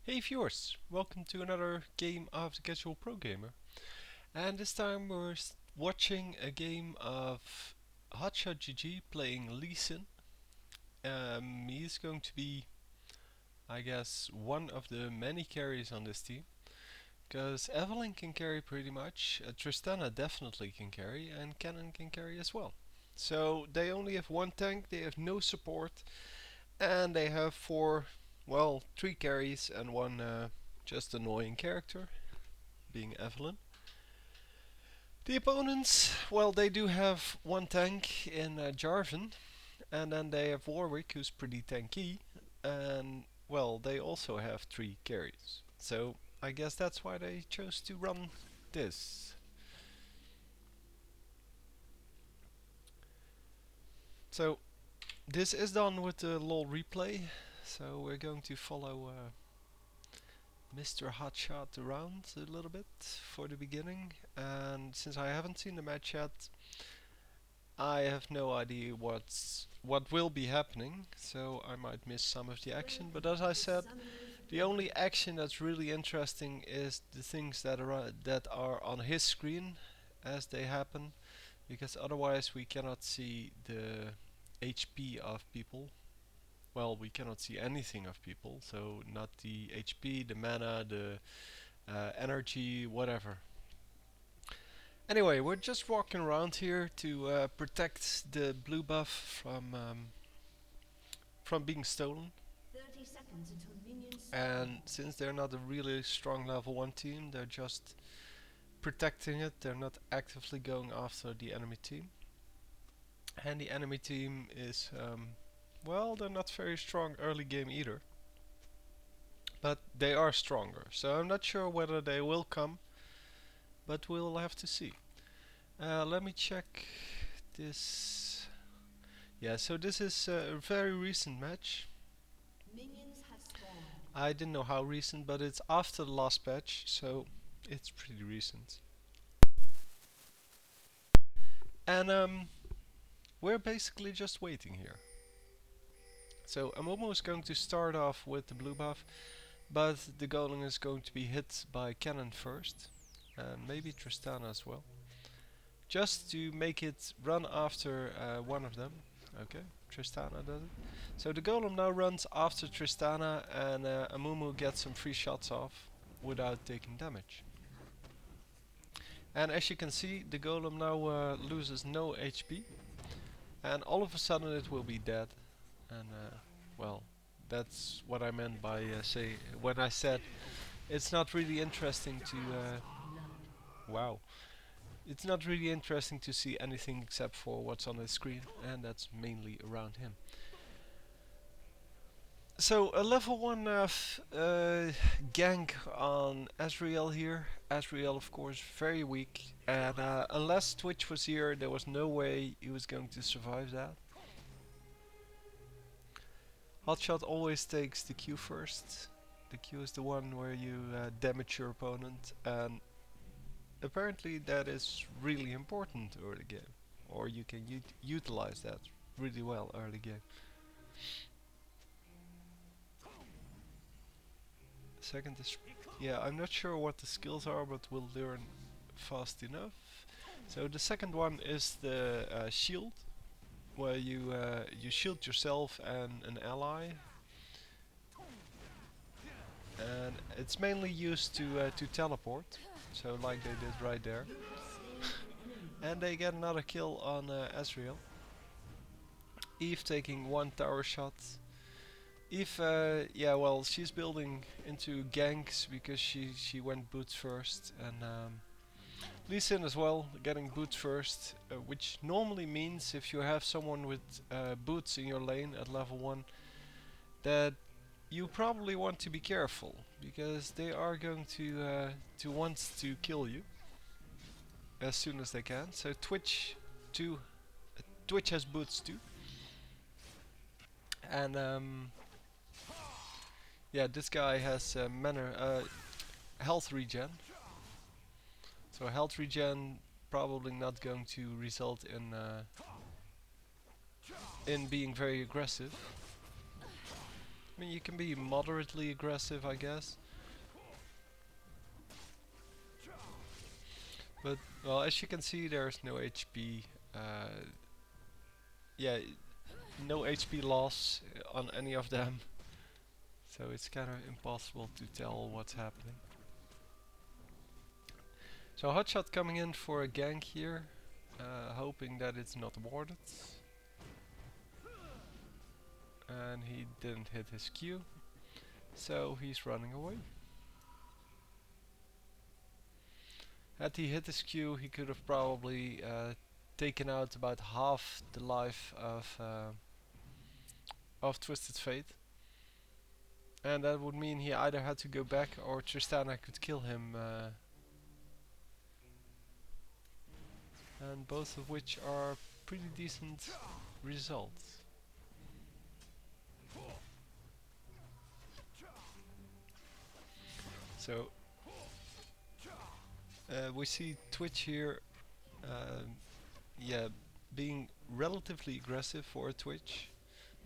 Hey viewers, welcome to another game of the Casual Pro Gamer. And this time we're watching a game of HotshotGG playing Lee Sin. He's going to be, I guess, one of the many carries on this team. Because Evelyn can carry pretty much, Tristana definitely can carry, and Cannon can carry as well. So they only have one tank, they have no support, and they have three carries and one just annoying character, being Evelyn. The opponents, well, they do have one tank in Jarvan, and then they have Warwick, who's pretty tanky, and well, they also have three carries. So I guess that's why they chose to run this. So this is done with the LoL replay, so we're going to follow Mr. Hotshot around a little bit for the beginning, and since I haven't seen the match yet, I have no idea what will be happening, so I might miss some of the action. But as I said, the only action that's really interesting is the things that are on his screen as they happen, because otherwise we cannot see the HP of people. Well, we cannot see anything of people, so not the HP, the mana, the energy, whatever. Anyway, we're just walking around here to protect the blue buff from being stolen. 30 seconds until minions And spawn. since they're not a really strong level 1 team, they're just protecting it. They're not actively going after the enemy team. And the enemy team is, well, they're not very strong early game either. But they are stronger. So I'm not sure whether they will come, but we'll have to see. Let me check this. Yeah, so this is a very recent match. Minions have spawned. I didn't know how recent, but it's after the last patch, so it's pretty recent. And we're basically just waiting here. So I'm almost going to start off with the blue buff, but the golem is going to be hit by cannon first, and maybe Tristana as well, just to make it run after one of them. Okay, Tristana does it. So the golem now runs after Tristana, and Amumu gets some free shots off without taking damage. And as you can see, the golem now loses no HP, and all of a sudden it will be dead. And well, that's what I meant by say when I said it's not really interesting to. Wow, it's not really interesting to see anything except for what's on the screen, and that's mainly around him. So a level 1 gank on Azrael here. Azrael of course very weak, and unless Twitch was here there was no way he was going to survive that. Hotshot always takes the Q first. The Q is the one where you damage your opponent, and apparently that is really important early game. Or you can utilize that really well early game. Second is, yeah, I'm not sure what the skills are, but we'll learn fast enough. So the second one is the shield, where you shield yourself and an ally, and it's mainly used to teleport. So like they did right there, You have slain an enemy. and they get another kill on Ezreal. Eve taking one tower shot. Eve, yeah, well, she's building into ganks because she went boots first, and Lee Sin as well, getting boots first, which normally means if you have someone with boots in your lane at level 1, that you probably want to be careful, because they are going to want to kill you as soon as they can. So too, Twitch has boots too, and yeah, this guy has health regen. So health regen probably not going to result in being very aggressive. I mean, you can be moderately aggressive, I guess. But, well, as you can see, there's no HP. Yeah, no HP loss on any of them. So it's kind of impossible to tell what's happening. So Hotshot coming in for a gank here, hoping that it's not warded. And he didn't hit his Q, so he's running away. Had he hit his Q, he could have probably taken out about half the life of Twisted Fate. And that would mean he either had to go back or Tristana could kill him. And both of which are pretty decent results. So we see Twitch here, yeah, being relatively aggressive for a Twitch.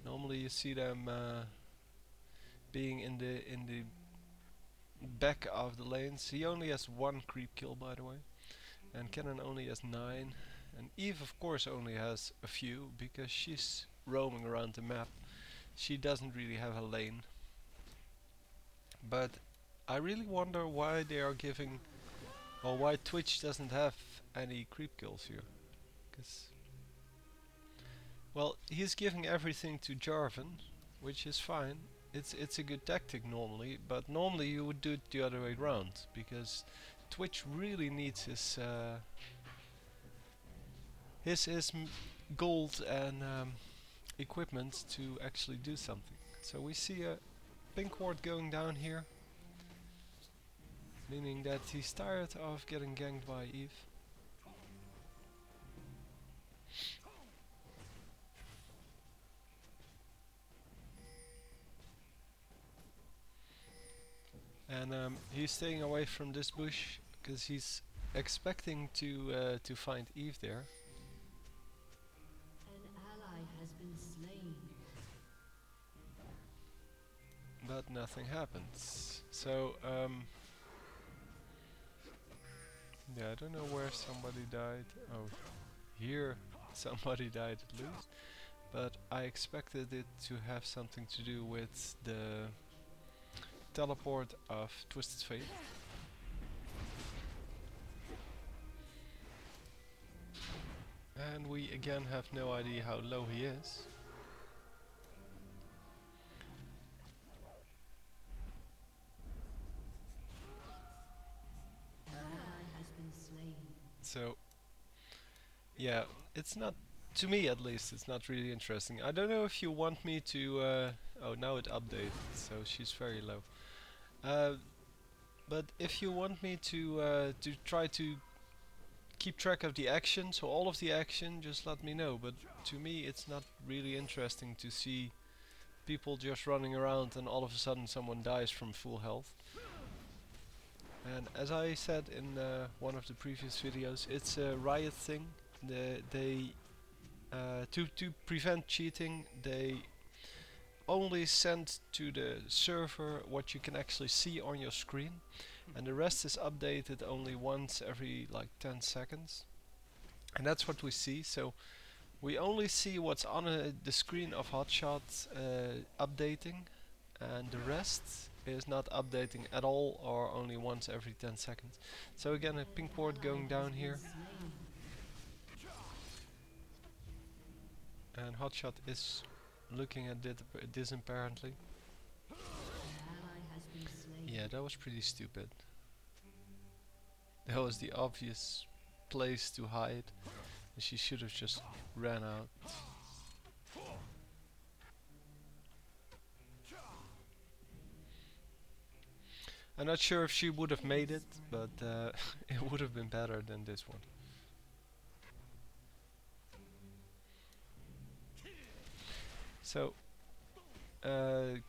Normally you see them being in the back of the lanes. He only has one creep kill, by the way, and Kennen only has 9, and Eve of course only has a few because she's roaming around the map. She doesn't really have a lane. But I really wonder why they are giving, or why Twitch doesn't have any creep kills here. Cause, well, he's giving everything to Jarvan, which is fine. It's a good tactic normally, but normally you would do it the other way around because Twitch really needs his gold and equipment to actually do something. So we see a pink ward going down here, meaning that he's tired of getting ganked by Eve. And he's staying away from this bush because he's expecting to find Eve there. An ally has been slain. But nothing happens. So yeah, I don't know where somebody died. Oh, here somebody died at least. But I expected it to have something to do with the teleport of Twisted Fate. And we again have no idea how low he is. An ally has been slain. So yeah, it's not, to me at least, it's not really interesting. I don't know if you want me to, oh now it updated, so she's very low. But if you want me to try to keep track of the action, so all of the action, just let me know. But to me it's not really interesting to see people just running around and all of a sudden someone dies from full health. And as I said in one of the previous videos, it's a Riot thing. They to prevent cheating, they only send to the server what you can actually see on your screen, and the rest is updated only once every like 10 seconds. And that's what we see. So we only see what's on the screen of Hotshot updating, and the rest is not updating at all or only once every 10 seconds. So again, a pink ward going down here, and Hotshot is looking at this apparently. An ally has been slain. Yeah, that was pretty stupid. That was the obvious place to hide. She should have just ran out. I'm not sure if she would have made it, but it would have been better than this one. So,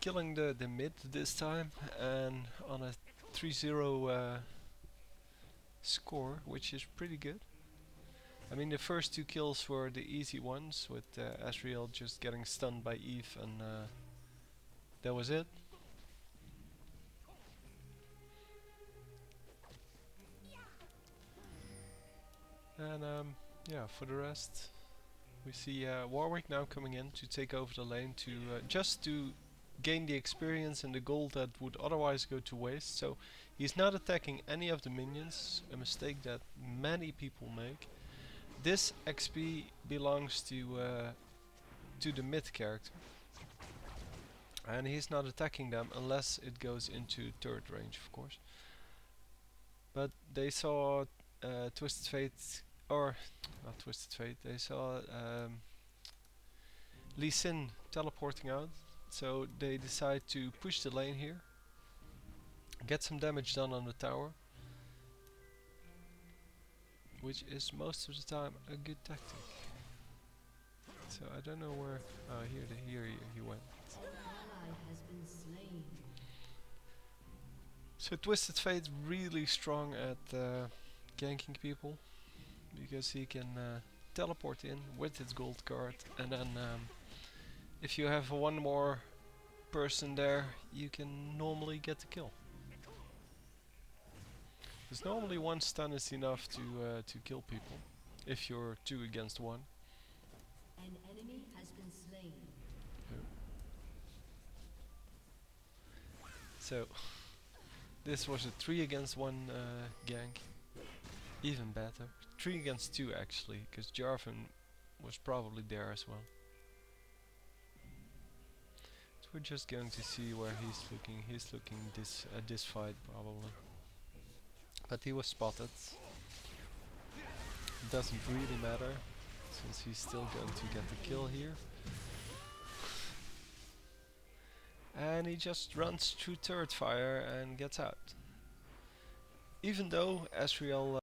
killing the mid this time, and on a 3-0 score, which is pretty good. I mean, the first 2 kills were the easy ones, with Asriel just getting stunned by Eve and that was it. And yeah, for the rest, we see Warwick now coming in to take over the lane to just to gain the experience and the gold that would otherwise go to waste. So he's not attacking any of the minions, a mistake that many people make. This XP belongs to the mid character, and he's not attacking them unless it goes into third range, of course. But they saw Twisted Fate, or not Twisted Fate, they saw Lee Sin teleporting out, so they decide to push the lane here, get some damage done on the tower, which is most of the time a good tactic. So I don't know where. Oh, here he went. Ally has been slain. So Twisted Fate's really strong at ganking people because he can teleport in with his gold card, and then if you have one more person there, you can normally get the kill. Because normally one stun is enough to kill people if you're 2 against 1. An enemy has been slain. So this was a 3 against 1 gank. Even better. 3 against 2 actually, because Jarvan was probably there as well. So we're just going to see where he's looking. He's looking this at this fight probably. But he was spotted. Doesn't really matter, since he's still going to get the kill here. And he just runs through turret fire and gets out. Even though Asriel